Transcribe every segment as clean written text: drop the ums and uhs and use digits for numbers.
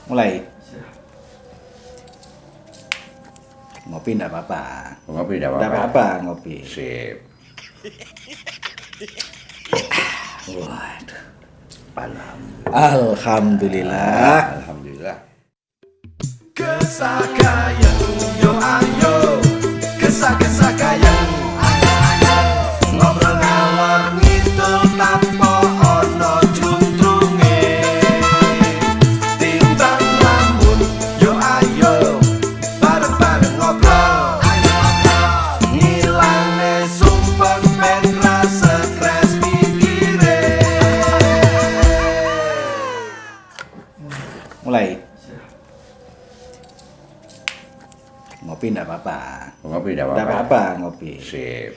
Mulai. Ngopi enggak apa-apa. Ngopi tidak Enggak apa-apa. apa-apa ngopi. Sip. Waduh. Alhamdulillah. Alhamdulillah. Alhamdulillah. Kesah kaya, yo ayo. Kesah kaya, ayo ayo. Ngobrol ngalor ngidul tanpa ono juntrunge. Timbang lamun, yo ayo. Bareng-bareng ngobrol, ayo ngobrol. Ngilangnya sumpah ben rasa stres pikire. Mulai. Ngopi enggak apa-apa. Ngopi tidak Enggak apa-apa. apa-apa ngopi. Sip.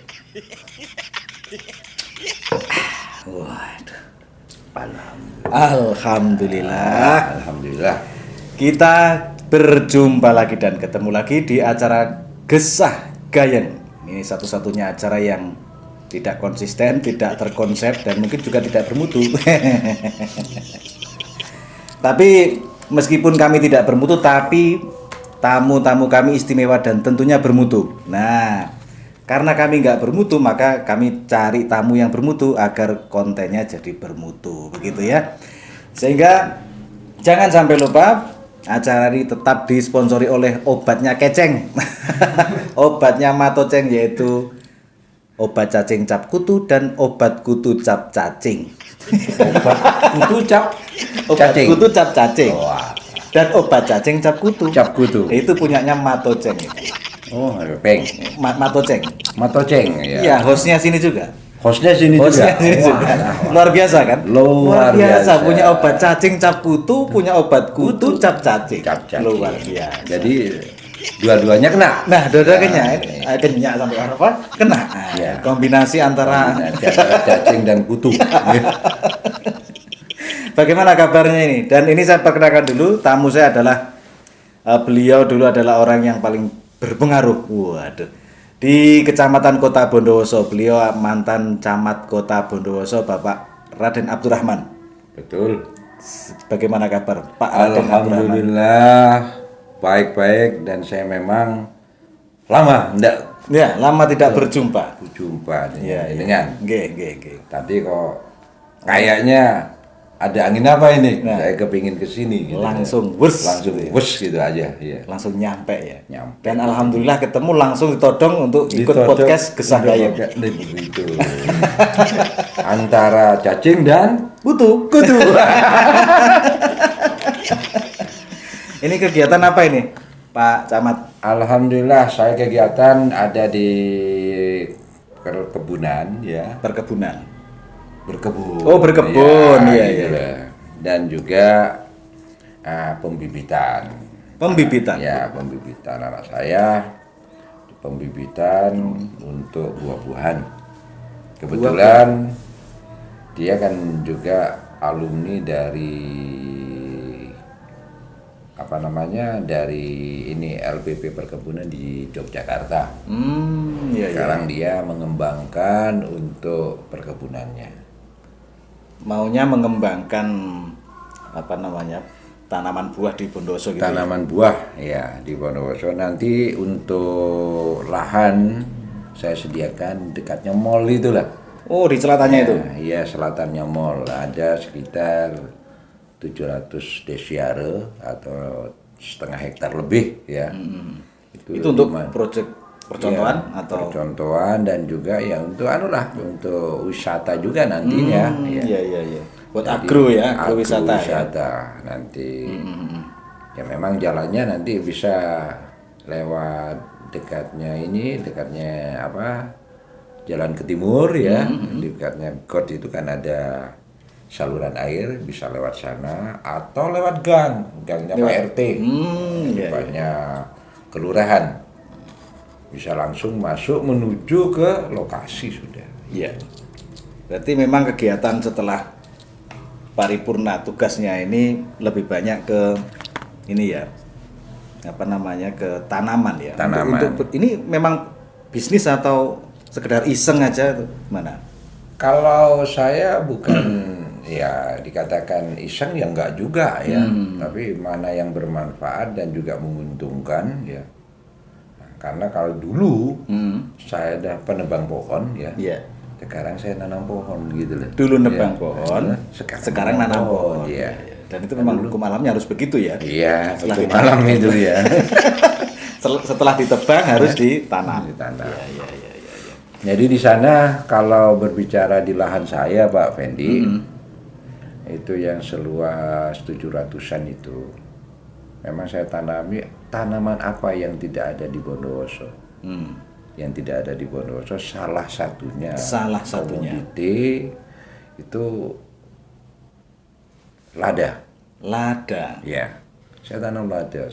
Waduh. Alhamdulillah. Alhamdulillah. Alhamdulillah. Kita berjumpa lagi dan ketemu lagi di acara Gesah Gayen. Ini satu-satunya acara yang tidak konsisten, tidak terkonsep, dan mungkin juga tidak bermutu. Tapi meskipun kami tidak bermutu, tapi tamu-tamu kami istimewa dan tentunya bermutu. Nah, karena kami nggak bermutu, maka kami cari tamu yang bermutu agar kontennya jadi bermutu, begitu ya. Sehingga jangan sampai lupa, acara ini tetap disponsori oleh obatnya Keceng. Obatnya Matoceng, yaitu obat cacing cap kutu dan obat kutu cap cacing. Kutu cap Obat cacing. kutu cap cacing. Wah. Dan obat cacing cap kutu. Cap kutu. Itu punyanya Matoceng. Oh, peng. Matoceng. Matoceng ya. Iya, hostnya sini juga. Hostnya sini Hostnya juga. sini Wah, juga. nah, Luar biasa kan? Luar biasa. Punya obat cacing cap kutu, punya obat kutu cap cacing. Cap cacing. Luar biasa. Jadi dua-duanya kena. Nah, dua-duanya kenyak sampai apa? Kena. Nah, Ya. kombinasi antara Cacing dan kutu. bagaimana kabarnya ini? Dan ini saya perkenalkan dulu, tamu saya adalah beliau dulu adalah orang yang paling berpengaruh. Waduh. Di Kecamatan Kota Bondowoso, beliau mantan camat Kota Bondowoso, Bapak Raden Abdurrahman. Betul. Bagaimana kabar, Pak Raden Abdurrahman? Alhamdulillah baik-baik, dan saya memang lama enggak Ya, lama tidak berjumpa. berjumpa Ya, dengan. Nggih. Tadi kok kayaknya ada angin apa ini? Nah. Saya kepingin ke sini gitu. Langsung wus Langsung gitu ya. wus gitu aja, iya. Langsung nyampe ya. Nyampe. Dan alhamdulillah ketemu langsung ditodong untuk ikut Ditodong podcast Gesah untuk Gayen. podcast. Begitu. Antara cacing dan Kutu. Ini kegiatan apa ini, Pak Camat? alhamdulillah saya kegiatan ada di perkebunan ya. Perkebunan. Berkebun. Oh, berkebun, iya, gitu iya. lah. Dan juga pembibitan. Pembibitan. Ya, pembibitan anak saya. Pembibitan untuk buah-buahan. Kebetulan dia kan juga alumni dari dari ini LPP Perkebunan di Yogyakarta. Iya. Sekarang dia mengembangkan untuk perkebunannya. Maunya mengembangkan tanaman buah di Bondowoso gitu. Tanaman buah ya di Bondowoso. Nanti untuk lahan saya sediakan dekatnya mall itulah. Oh, di selatannya itu. Iya, selatannya mall. Ada sekitar 700 desiare atau setengah hektar lebih ya. Itu untuk lumayan. proyek percontohan Iya, atau percontohan, dan juga ya untuk untuk wisata juga nantinya ya. Iya. Buat Jadi, agro ya, agrowisata. agrowisata nanti. Ya memang jalannya nanti bisa lewat dekatnya jalan ke timur ya. Dekatnya got itu kan ada saluran air, bisa lewat sana atau lewat gangnya Pak RT. Iya. Depannya kelurahan. Bisa langsung masuk menuju ke lokasi sudah. Iya. Berarti memang kegiatan setelah paripurna tugasnya ini lebih banyak ke ini ya. Ke tanaman ya. Tanaman. Untuk ini memang bisnis atau sekedar iseng aja tuh gimana? Kalau saya bukan ya dikatakan iseng ya enggak juga ya, tapi mana yang bermanfaat dan juga menguntungkan ya. Nah, karena kalau dulu saya ada penebang pohon ya, Iya. sekarang saya nanam pohon gitu loh. Dulu nebang Ya. pohon, Nah, sekarang nanam pohon. Iya. Dan itu memang hukum alamnya harus begitu ya. Iya, Setelah itu ditanam. malam itu ya. Setelah ditebang harus ditanam. Ditanam. Iya. Jadi di sana kalau berbicara di lahan saya Pak Fendi, itu yang seluas 700-an itu, memang saya tanami tanaman apa yang tidak ada di Bondowoso. Yang tidak ada di Bondowoso salah satunya komoditi itu lada. Lada. Ya, saya tanam lada.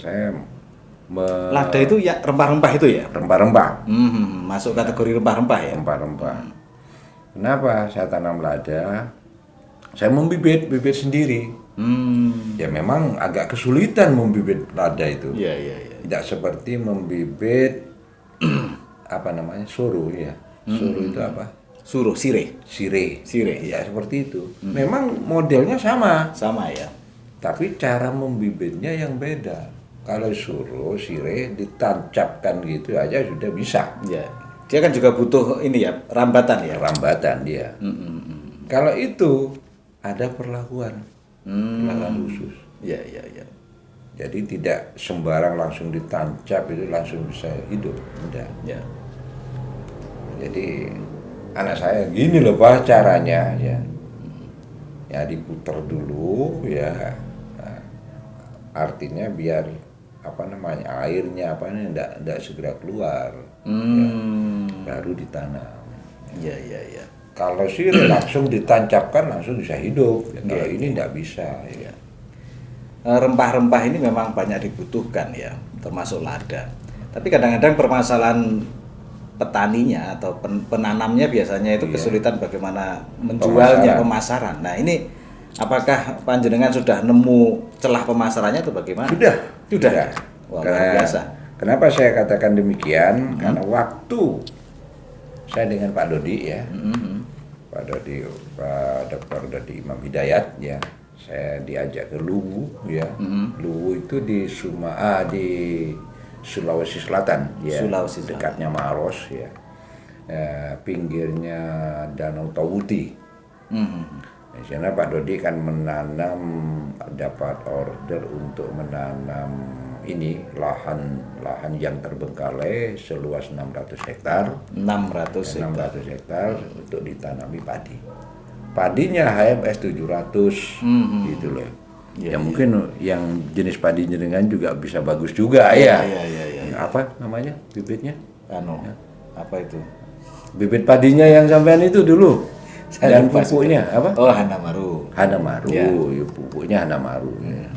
Lada itu ya rempah-rempah itu ya? Rempah-rempah. Masuk kategori rempah-rempah ya? Rempah-rempah. Kenapa saya tanam lada? Saya membibit sendiri. Ya memang agak kesulitan membibit lada itu. Iya. Tidak seperti membibit apa namanya suruh ya. Suruh itu apa? Suruh, sirih. Sirih. Ya. Ya seperti itu. Memang modelnya sama, Sama ya? tapi cara membibitnya yang beda. Kalau suruh, sirih ditancapkan gitu aja sudah bisa. Ya. Dia kan juga butuh ini ya, rambatan ya? Rambatan dia. Kalau itu ada perlakuan khusus. Iya. Jadi tidak sembarang langsung ditancap itu langsung bisa hidup, enggak. Ya. Jadi anak saya gini loh Pak caranya ya. Ya diputer dulu ya. Nah, artinya biar apa namanya airnya apa ini enggak segera keluar. Ya, baru ditanam. Iya. Kalau sirih langsung ditancapkan langsung bisa hidup. Ya, kalau ini enggak bisa ya. Rempah-rempah ini memang banyak dibutuhkan ya, termasuk lada. Tapi kadang-kadang permasalahan petaninya atau penanamnya biasanya itu kesulitan bagaimana menjualnya, pemasaran. Nah ini apakah panjenengan sudah nemu celah pemasarannya atau bagaimana? Sudah. Ya. Wah, luar biasa. Kenapa saya katakan demikian? Karena waktu saya dengan Pak Dodi ya, Pak Dr. Dodi Imam Hidayat ya, saya diajak ke Luwu ya. Luwu itu di Sulawesi Selatan ya, Sulawesi Selatan. dekatnya Maros ya. Pinggirnya Danau Tawuti. Di sana Pak Dodi kan menanam, dapat order untuk menanam ini lahan yang terbengkalai seluas 600 hektar. 600 hektar untuk ditanami padi. Padinya HMS 700 gitu loh. Ya mungkin yang jenis padi jenengan juga bisa bagus juga ya. Iya. Apa namanya bibitnya? Apa itu? Bibit padinya yang sampean itu dulu. Saya Dan lupa pupuknya apa? Oh, Hanamaru. Ya, pupuknya Hanamaru. Ya.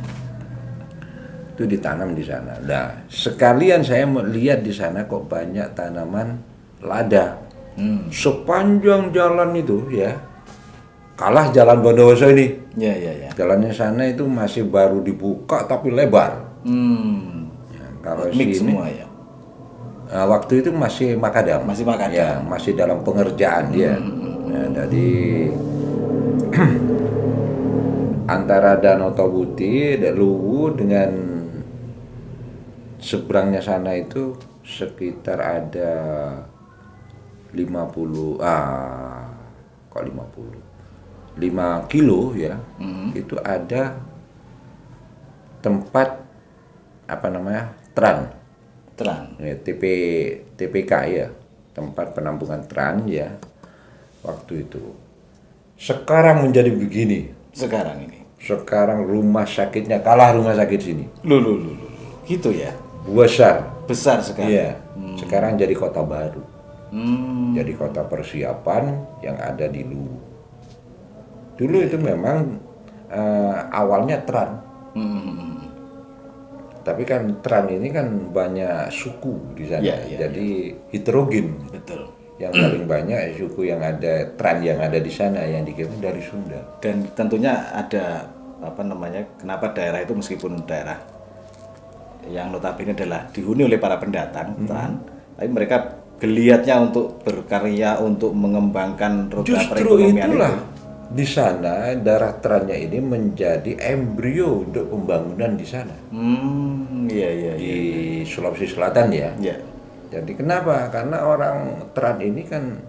Itu ditanam di sana. Nah, sekalian saya melihat di sana kok banyak tanaman lada. Sepanjang jalan itu ya. Kalah jalan Bondowoso ini. Iya. Jalannya sana itu masih baru dibuka tapi lebar. Ya, kalau Mix sini semua ya. waktu itu masih makadam. Masih makadam. Ya, masih dalam pengerjaan dia. Ya, jadi antara Danau Tawuti dan Luwu dengan seberangnya sana itu sekitar ada 5 kilo ya. Itu ada tempat apa namanya? Tran. Ya, TPK ya. Tempat penampungan tran ya. Waktu itu. Sekarang menjadi begini. Sekarang rumah sakitnya kalah rumah sakit sini. Loh. Gitu ya. Besar sekali. Iya. Sekarang jadi kota baru. Jadi kota persiapan yang ada di Luwu. Dulu itu memang awalnya tran. Tapi kan tran ini kan banyak suku di sana. Jadi heterogen. Betul. Yang paling banyak suku yang ada tran yang ada di sana yang dikirim dari Sunda. Dan tentunya ada apa namanya? Kenapa daerah itu meskipun daerah yang notabene adalah dihuni oleh para pendatang tran, tapi mereka geliatnya untuk berkarya untuk mengembangkan roda perekonomian itu. di sana daerah Trannya ini menjadi embrio untuk pembangunan di sana. Iya. Di Sulawesi Selatan ya. Iya. Jadi kenapa? Karena orang Tran ini kan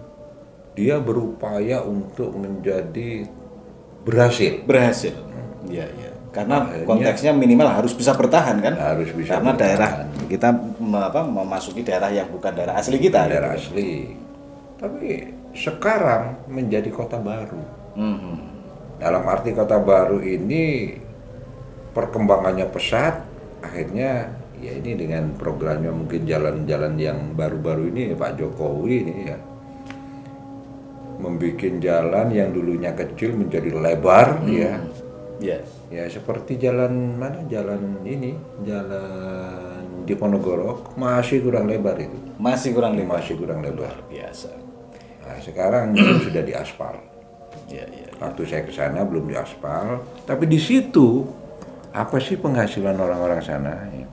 dia berupaya untuk menjadi berhasil. Berhasil. Iya. Karena konteksnya minimal harus bisa bertahan kan? Harus bisa Karena bertahan. daerah kita memasuki daerah yang bukan daerah asli kita. Daerah gitu. asli. Tapi sekarang menjadi kota baru. Dalam arti kota baru ini perkembangannya pesat, akhirnya ya ini dengan programnya mungkin jalan-jalan yang baru-baru ini Pak Jokowi ini ya membuat jalan yang dulunya kecil menjadi lebar ya. Iya. Ya seperti jalan mana? Jalan ini, jalan Diponegoro masih kurang lebar itu. Masih kurang lima. Masih kurang lebar. Biasa. Nah, sekarang itu sudah diaspal. Iya. Waktu saya ke sana belum diaspal, tapi di situ apa sih penghasilan orang-orang sana? Ya.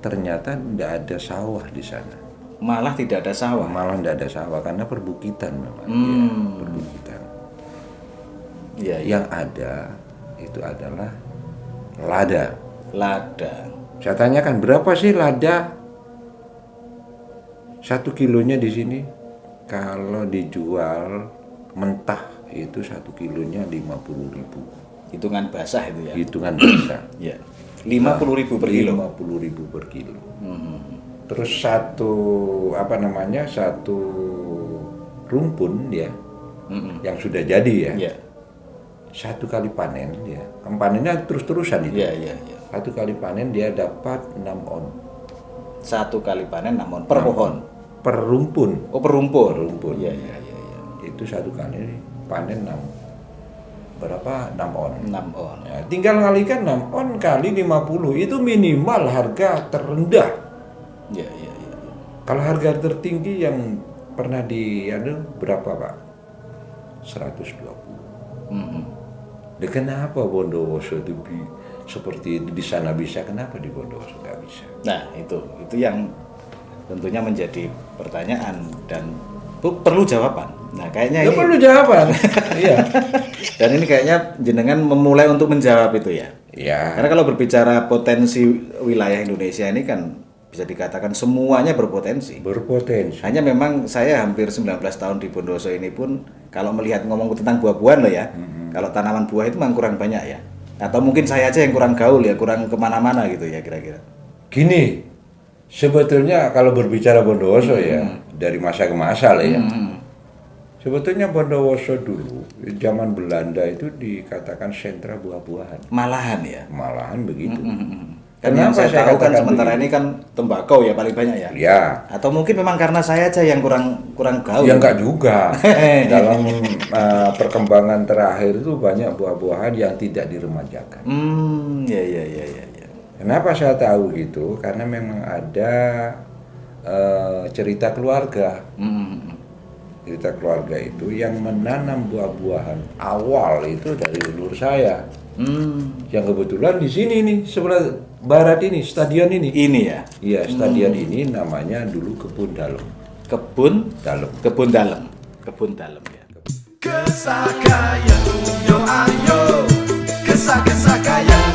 Ternyata tidak ada sawah di sana. Malah tidak ada sawah. Malah tidak ada sawah karena perbukitan memang. Ya, perbukitan. Iya. Yang ada itu adalah lada. Lada. Saya tanyakan berapa sih lada? 1 kilonya di sini. Kalau dijual mentah itu 1 kilonya 50.000. Hitungan basah itu ya. Hitungan biasa. Iya. 50.000 per kilo. 50.000 per kilo. Terus satu rumpun ya, yang sudah jadi ya, Iya. 1 kali panen ya, panennya terus-terusan itu. Iya. 1 kali panen dia dapat 6 on 1 kali panen namun per pohon. per rumpun. Oh, per rumpun. Rumpun. Iya. Itu 1 kali panen 6 berapa? 6 on. 6 on. Ya, tinggal ngalikan 6 on kali 50 itu minimal harga terendah. Iya. Kalau harga tertinggi yang pernah berapa Pak? 120. Dan kenapa Bondowoso itu seperti itu di sana bisa, kenapa di Bondowoso nggak bisa? Nah, itu yang tentunya menjadi pertanyaan dan perlu jawaban. Nah, kayaknya Nggak ini perlu jawaban. Iya. dan ini kayaknya jenengan memulai untuk menjawab itu ya. Iya. Karena kalau berbicara potensi wilayah Indonesia ini kan bisa dikatakan semuanya berpotensi. Berpotensi. Hanya memang saya hampir 19 tahun di Bondowoso ini pun kalau melihat ngomong tentang buah-buahan loh ya. Kalau tanaman buah itu memang kurang banyak ya. Atau mungkin saya aja yang kurang gaul ya, kurang kemana-mana gitu ya kira-kira. Gini, sebetulnya kalau berbicara Bondowoso ya, dari masa ke masa lah ya. Sebetulnya Bondowoso dulu, zaman Belanda itu dikatakan sentra buah-buahan. Malahan ya. Malahan begitu. Kan yang saya tahu kan katakan sementara begitu? ini kan tembakau ya paling banyak ya. Ya, Atau mungkin memang karena saya aja yang kurang gaul. ya enggak juga. Dalam perkembangan terakhir itu banyak buah-buahan yang tidak diremajakan. Ya. Kenapa saya tahu gitu? Karena memang ada cerita keluarga. Cerita keluarga itu yang menanam buah-buahan awal itu dari leluhur saya. Yang kebetulan di sini nih sebelah barat ini, stadion ini. Ini ya. Iya, stadion ini namanya dulu Kebun Dalem. Kebun dalam ya. Kesakaya, yo ayo, kesakaya.